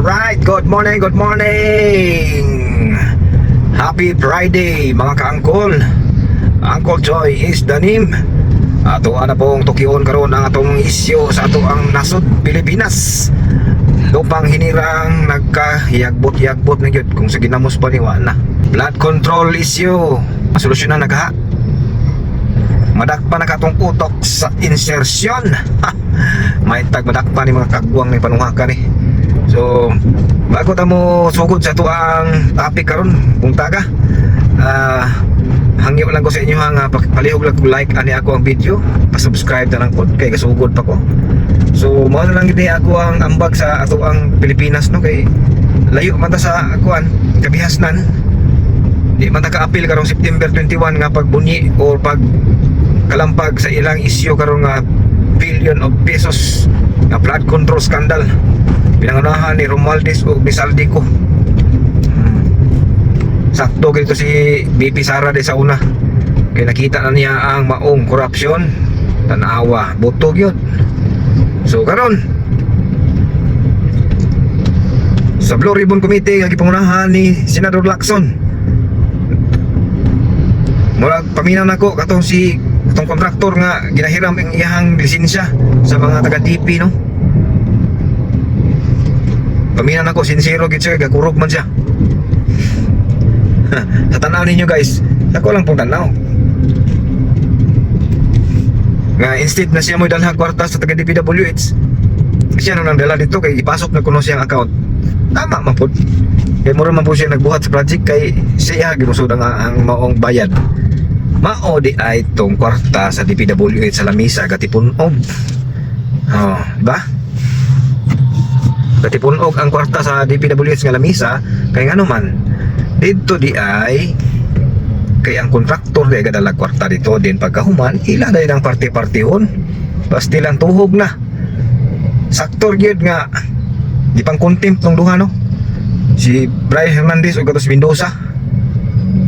Alright, good morning, good morning. Happy Friday mga ka-angkol. Uncle Joy is the name. Ato na pong tukion karon ang atong isyu sa ato ang nasod Pilipinas. Lupang hinirang nagkahiyagbot-yagbot na gyud kung sa ginamos pa ni na. Blood control issue. Masolusyonan nagha. Madakpa na katong utok sa insertion. May tagmadakpa ni mga kagwang ni panuhaka ni. So, bago ta mo sugod sa tuang topic karon, kung taga hangyo lang ko sa inyo nga palihog lang kung like ani ako ang video, pa-subscribe na lang po kay kasugod pa ko. So, mao na lang gid ako ang ambag sa ato ang Pilipinas no, kay layo man ta sa kuan kabihasnan. Di man ta ka-appeal karong September 21 nga pagbunyi or pag kalampag sa ilang issue karon nga billion of pesos nga flood control scandal pinangunahan ni Romualdez o Bisaldico. Sakto ganito si BP Sara de sa una kay nakita na niya ang maong korupsyon, tanawa butog yun. So karon sa Blue Ribbon Committee nga gipangunahan ni Senador Lacson, murag paminaw nako katong si itong kontraktor nga ginahiram ang iyang lisensya sa mga taga DP no. Paminan ako sincero gid siya, gakurog man siya. Sa tanaw ninyo guys, ako lang pong tanaw nga instead na siya mo dalhan kwarta sa taga DPWH, siya nang dala dito kay ipasok na kuno siyang account. Tama man pud. Kay mura man po siya nagbuhat sa project kay siya gimusod ang maong bayad. Mao di ay tong kwarta sa DPWH sa lamisa gatipunog. Oh, ba? Gatipunog ang kwarta sa DPWH nga lamisa kay ngano man dito di ay kay ang kontraktor di gadala kwarta dito din pagkahuman ila dai nang parte-partehon basta lang tuhog na. Saktor gyud nga di pang contempt tong duha no. Si Brian Hernandez ug Gatos Mendoza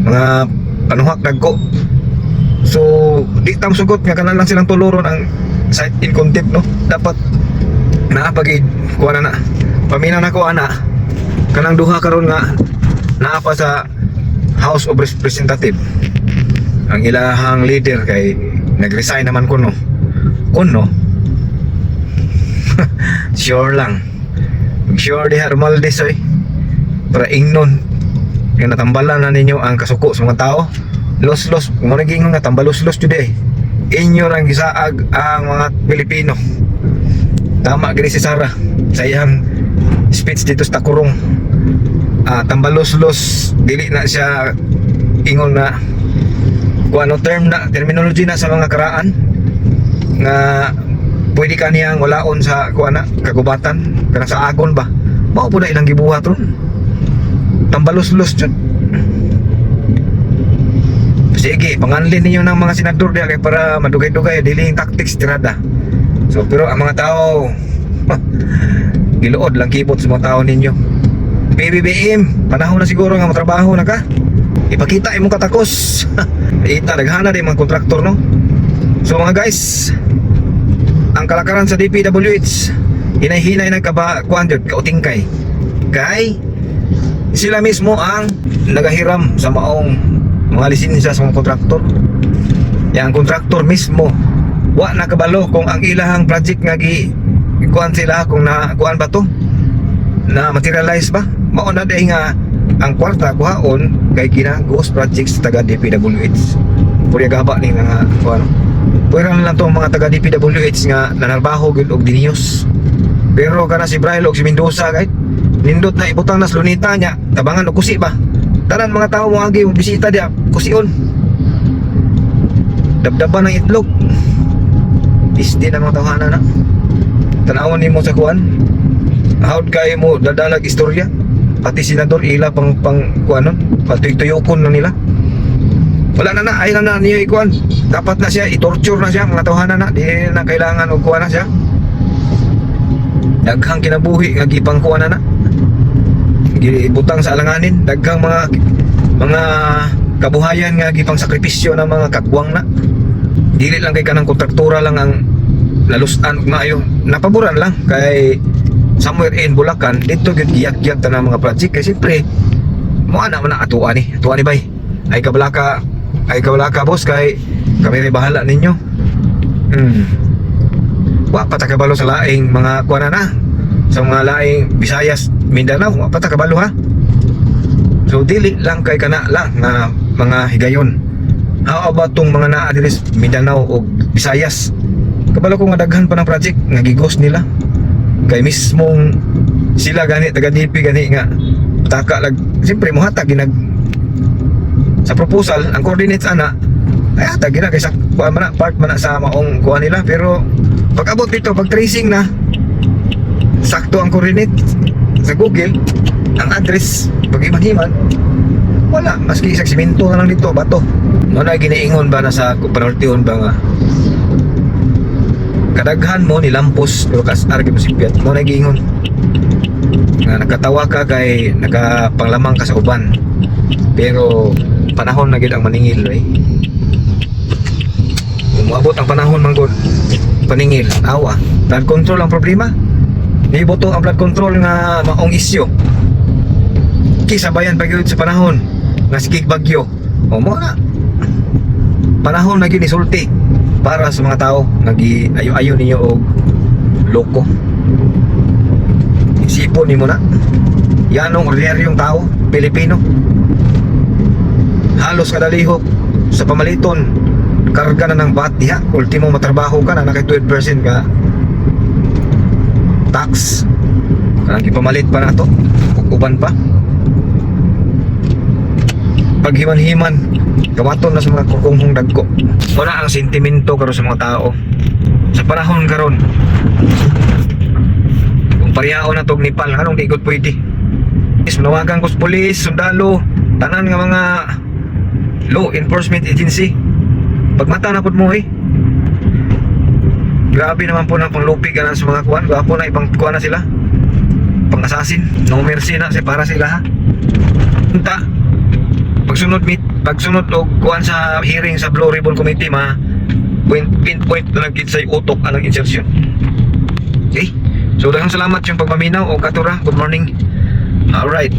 mga panuhak dagko. So, di tam sugot nga kanan lang silang tuluron ang site in contempt no. Dapat naapagid kuha na paminaw na ko ana kanang duha karon nga naapa sa House of Representative ang ilahang leader kay nag-resign naman kuno sure lang sure di Romualdez oy para ingnon kaya natambalan na ninyo ang kasuko sa mga tao. Los mo naging nga tambalos-los today. Inyo lang gisaag ang mga Pilipino. Tama gini si Sara sa iyang speech dito sa Takurong. Tambalos-los dili na siya ingon na kung ano terminology na sa mga karaan nga pwede ka niyang walaon sa kuana kagubatan kana sa agon ba. Mao po na ilang gibuhat ron. Tambalos-los jud. Sige, panganlin ninyo ng mga senador diya kay para madugay-dugay diling tactics tirada. So pero ang mga tao giluod lang kibot sa mga tao ninyo. PBBM, panahon na siguro nga matrabaho na ka. Ipakita imong katakos. Ita daghana di mga kontraktor no. So mga guys, ang kalakaran sa DPWH hinay-hinay nagkakuan jud kautingkay. Kay sila mismo ang nagahiram sa maong mga lisensya sa mga kontraktor. Yang kontraktor mismo wa nakabalo kung ang ilahang project nga kuan sila kung na kuan ba to na materialize ba. Mao na day nga ang kwarta kuhaon kay kina ghost projects taga DPWH. Purya gaba ni nga kuan. Pwera na lang tong mga taga DPWH nga nanarbaho gid og dinios. Pero kana si Brian og si Mendoza kay nindot na ibutang nas lunita nya tabangan og kusi ba. Tanan mga tao mo agi bisita dia kusion. Dabdaban ng itlog. Pisti na mga tawhana na. Tanawon nimo sa kuan. Howd kay mo dadalag istorya. Pati senador ila pang kuanon, patuyokon na nila. Wala na ay na niyo ikuan. Dapat na siya i-torture na siya mga tawhana na. Di na kailangan og kuan na siya. Daghang kinabuhi nga gipang kuan na. Gibutang sa alanganin daghang mga kabuhayan nga gipang sakripisyo ng mga kagwang na. Dili lang kay kanang kontraktura lang ang lalusan ug maayo. Napaboran lang kay somewhere in Bulacan dito gyud giyag-giyag tanang mga project kay siyempre mo ana man atuan ni bay ay kabalaka boss kay kami rin bahala ninyo. Wa pa ta kabalo sa laing mga kuana na sa mga laing Visayas, Mindanao, wa pa ta kabalo ha. So dili lang kay kana lang nga mga higayon. How about tong mga naa diri sa Mindanao o Visayas? Kabalo ko nga daghan pa ng project nga gigos nila. Kay mismong sila gani taga DP gani nga taka lag siyempre mo hatag ginag sa proposal ang coordinates ana ay hatag gina kay sa kuan man part man sa maong kuan nila, pero pag abot dito pag tracing na sakto ang coordinate sa Google ang address pag himan wala, maski isang simento na lang dito bato mo na giniingon ba na sa panultihon ba nga kadaghan mo nilampos pero kas argi mo sipyat mo na giingon nga nakatawa ka kay nakapanglamang ka sa uban pero panahon na gid ang maningil eh. Umabot ang panahon manggod paningil awa blood control ang problema niboto ang blood control nga maong isyo kisabayan pagyud sa panahon nga sikig bagyo o mo na panahon na gyud isulti para sa mga tao nag-ayo-ayo ninyo og loko. Isipon nimo na yanong ordinaryong tao Pilipino halos kada lihok sa pamaliton karga na ng VAT diha ultimo matrabaho ka na naka 12% ka tax kanang ipamalit pa na to uban pa paghiman-himan kamaton na sa mga kukunghong dagko. Wala ang sentimento karon sa mga tao sa panahon karon. Kung parehao na tog Nepal anong di gud pwede is manawagan ko sa pulis, sundalo, tanan nga mga law enforcement agency pagmata na pud mo grabe naman po ng panglupig ganan sa mga kuan gwapo na ibang kuan na sila pang assassin no mercy na para sila ha unta pagsunod og kuan sa hearing sa Blue Ribbon Committee pinpoint na lang sa utok anang insertion. Okay, so daghang salamat yung pagmaminaw o katura. Good morning. Alright.